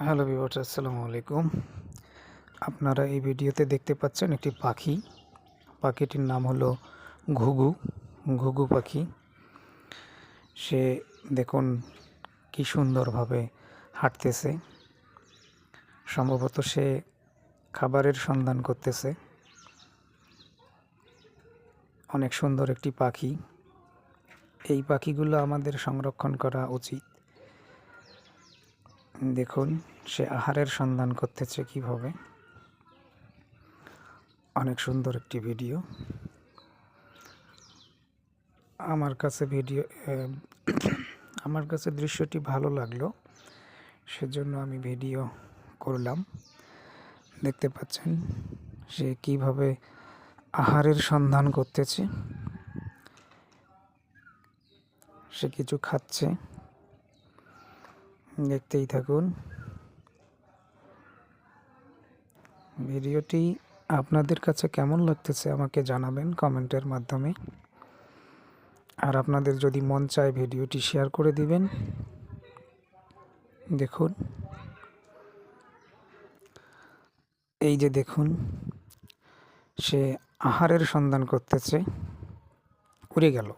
Hello viewers, আসসালামু আলাইকুম। আপনারা এই ভিডিওতে দেখতে পাচ্ছেন একটি পাখি। পাখিটির নাম হলো ঘুঘু। ঘুঘু পাখি। সে দেখুন কি সুন্দরভাবে হাঁটতেছে। সম্ভবত সে খাবারের সন্ধান করতেছে। অনেক সুন্দর একটি পাখি। এই পাখিগুলো আমাদের সংরক্ষণ করা উচিত। দেখুন সে আহারের সন্ধান করতেছে কিভাবে। অনেক সুন্দর একটি ভিডিও। আমার কাছে দৃশ্যটি ভালো লাগলো, সেজন্য আমি ভিডিও করলাম। দেখতে পাচ্ছেন সে কিভাবে আহারের সন্ধান করতেছে। সে কিছু খাচ্ছে, দেখতেই থাকুন। ভিডিওটি আপনাদের কাছে কেমন লাগতেছে আমাকে জানাবেন কমেন্টের মাধ্যমে। আর আপনাদের যদি মন চায় ভিডিওটি শেয়ার করে দিবেন। দেখুন, এই যে দেখুন সে আহারের সন্ধান করতেছে, উড়ে গেল।